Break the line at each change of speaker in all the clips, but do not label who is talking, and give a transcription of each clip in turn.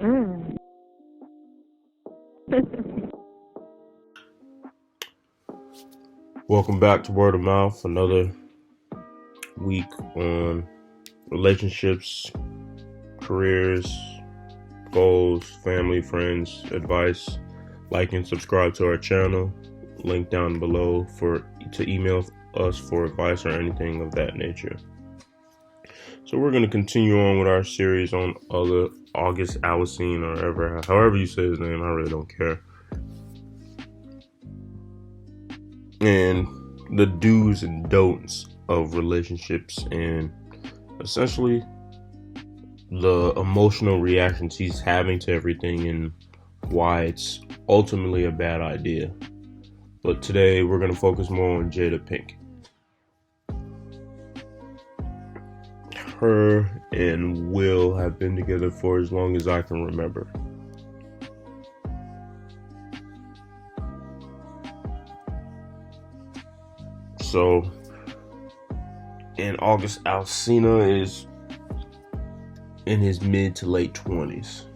Mm.
Welcome back to Word of Mouth, another week on relationships, careers, goals, family, friends, advice. Like and subscribe to our channel. Link down below to email us for advice or anything of that nature. So we're going to continue on with our series on August Alsina, or however you say his name. I really don't care. And the do's and don'ts of relationships, and essentially the emotional reactions he's having to everything and why it's ultimately a bad idea. But today we're going to focus more on Jada Pink. Her and Will have been together for as long as I can remember. So, and August Alsina is in his mid to late 20s.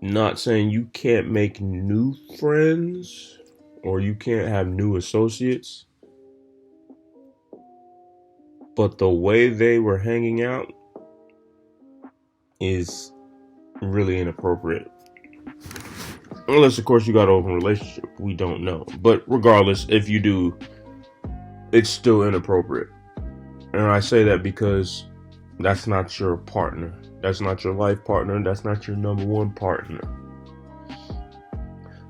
Not saying you can't make new friends or you can't have new associates, but the way they were hanging out is really inappropriate. Unless, of course, you got an open relationship. We don't know. But regardless, if you do, it's still inappropriate. And I say that because that's not your partner. That's not your life partner. That's not your number one partner.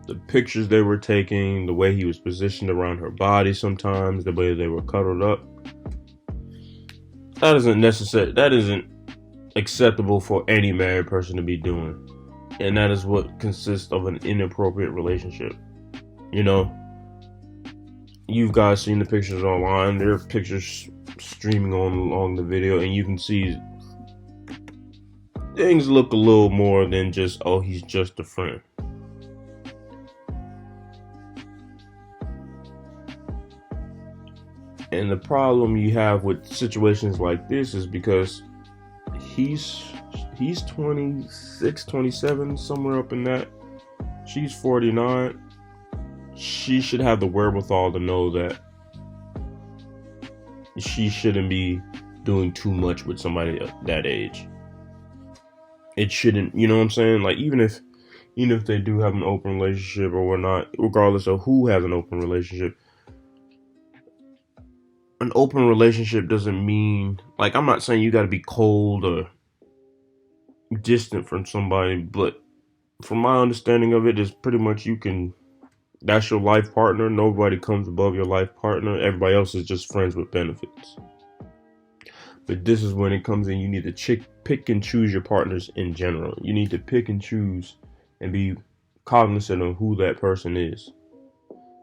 The pictures they were taking, the way he was positioned around her body sometimes, the way they were cuddled up, that isn't acceptable for any married person to be doing. And that is what consists of an inappropriate relationship. You know, you guys seen the pictures online. There are pictures streaming along the video, and you can see things look a little more than just, oh, he's just a friend. And the problem you have with situations like this is because he's 26, 27, somewhere up in that. She's 49. She should have the wherewithal to know that she shouldn't be doing too much with somebody that age. It shouldn't, you know what I'm saying? Like, even if they do have an open relationship or whatnot, regardless of who has an open relationship, an open relationship doesn't mean, like, I'm not saying you got to be cold or distant from somebody, but from my understanding of it is pretty much that's your life partner. Nobody comes above your life partner. Everybody else is just friends with benefits. But this is when it comes in, you need to pick and choose your partners in general. You need to pick and choose and be cognizant of who that person is.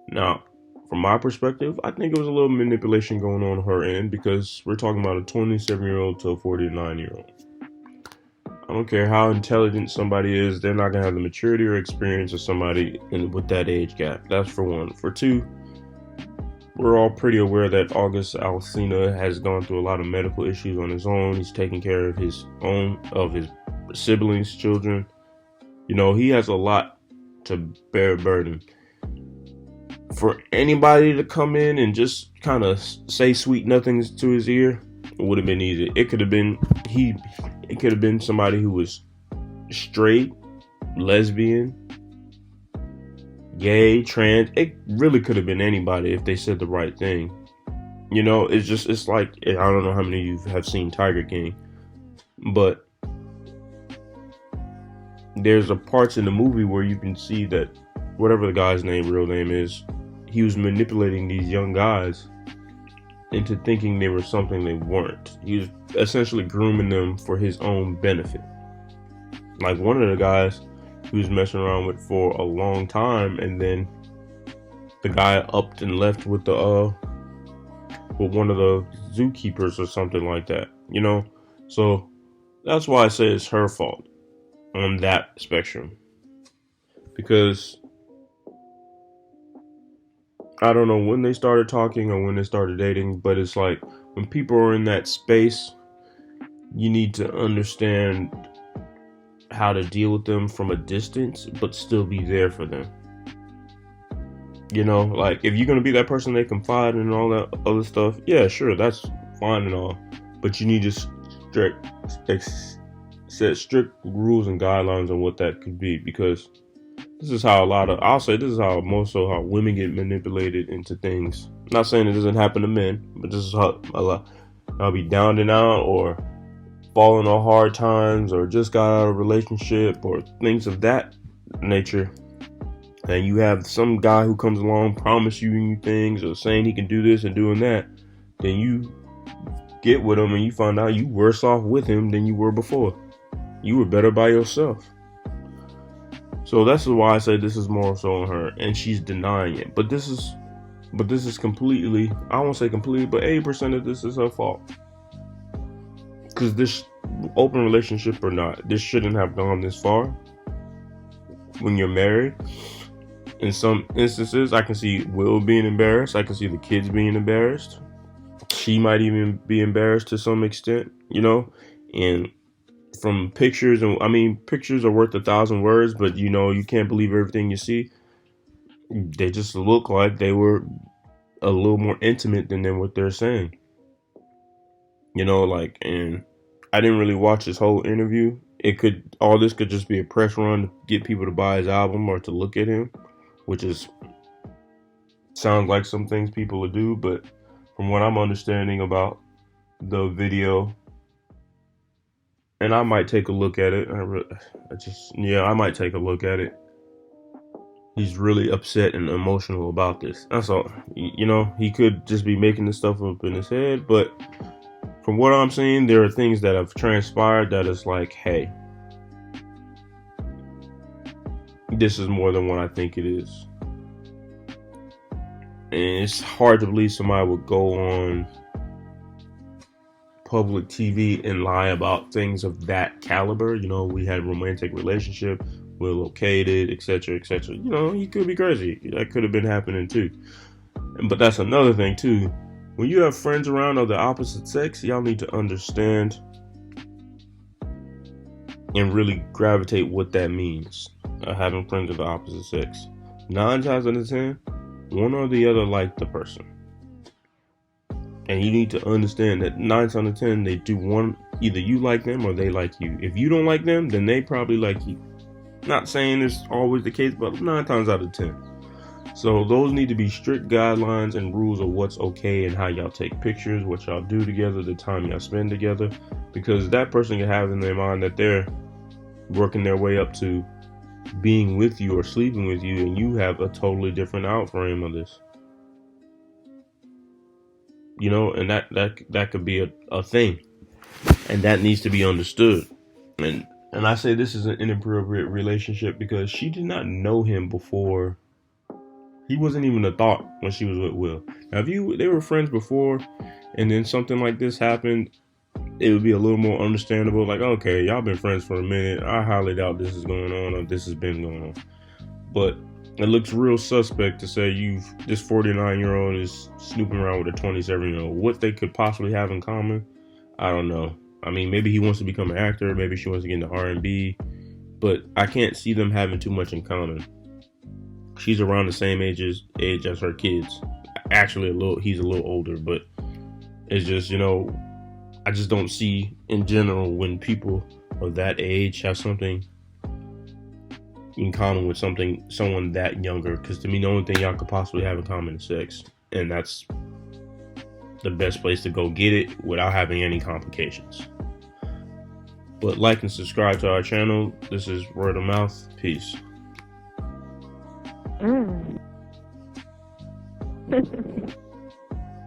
Now, from my perspective, I think it was a little manipulation going on her end, because we're talking about a 27-year-old to a 49-year-old. I don't care how intelligent somebody is, they're not going to have the maturity or experience of somebody with that age gap. That's for one. For two, we're all pretty aware that August Alsina has gone through a lot of medical issues on his own. He's taking care of his siblings, children. You know, he has a lot to bear burden. For anybody to come in and just kind of say sweet nothings to his ear, it would have been easy. It could have been somebody who was straight, lesbian, gay, trans. It really could have been anybody if they said the right thing. You know, it's like, I don't know how many of you have seen Tiger King, but there's a parts in the movie where you can see that whatever the guy's real name is, he was manipulating these young guys into thinking they were something they weren't. He was essentially grooming them for his own benefit. Like, one of the guys he was messing around with for a long time, and then the guy upped and left with one of the zookeepers or something like that, you know? So that's why I say it's her fault on that spectrum. Because I don't know when they started talking or when they started dating, but it's like when people are in that space, you need to understand how to deal with them from a distance, but still be there for them. You know, like if you're gonna be that person they confide in and all that other stuff, yeah, sure, that's fine and all, but you need to set strict rules and guidelines on what that could be, because this is how this is how most of how women get manipulated into things. I'm not saying it doesn't happen to men, but this is how a lot. I'll be down and out, or falling on hard times, or just got out of a relationship, or things of that nature. And you have some guy who comes along, promise you things, or saying he can do this and doing that. Then you get with him and you find out you worse off with him than you were before. You were better by yourself. So that's why I say this is more so on her, and she's denying it. But this is completely, I won't say completely, but 80% of this is her fault. Because this open relationship or not, this shouldn't have gone this far. When you're married, in some instances, I can see Will being embarrassed. I can see the kids being embarrassed. She might even be embarrassed to some extent, you know. And from pictures, and I mean, pictures are worth 1,000 words, but you know, you can't believe everything you see. They just look like they were a little more intimate than what they're saying. You know, like, and I didn't really watch this whole interview. All this could just be a press run to get people to buy his album or to look at him, which sounds like some things people would do, but from what I'm understanding about the video, and I might take a look at it. I might take a look at it. He's really upset and emotional about this. That's all. You know, he could just be making this stuff up in his head, but from what I'm seeing, there are things that have transpired that is like, hey, this is more than what I think it is. And it's hard to believe somebody would go on public TV and lie about things of that caliber. You know, we had a romantic relationship, we're located, etc., etc. You know, he could be crazy. That could have been happening too. But that's another thing too. When you have friends around of the opposite sex, y'all need to understand and really gravitate what that means. Having friends of the opposite sex. 9 times out of 10, one or the other like the person. And you need to understand that 9 times out of 10, they do one, either you like them or they like you. If you don't like them, then they probably like you. Not saying it's always the case, but 9 times out of 10. So those need to be strict guidelines and rules of what's okay and how y'all take pictures, what y'all do together, the time y'all spend together. Because that person can have in their mind that they're working their way up to being with you or sleeping with you, and you have a totally different outframe of this. You know, and that could be a thing. And that needs to be understood. And I say this is an inappropriate relationship because she did not know him before. He wasn't even a thought when she was with Will. Now, if they were friends before, and then something like this happened, it would be a little more understandable. Like, okay, y'all been friends for a minute. I highly doubt this is going on or this has been going on. But it looks real suspect to say this 49-year-old is snooping around with a 27-year-old. What they could possibly have in common, I don't know. I mean, maybe he wants to become an actor. Maybe she wants to get into R&B. But I can't see them having too much in common. She's around the same age as her kids. Actually, he's a little older, but it's just, you know, I just don't see in general when people of that age have something in common with someone that younger. Because to me, the only thing y'all could possibly have in common is sex, and that's the best place to go get it without having any complications. But like and subscribe to our channel. This is Word of Mouth. Peace.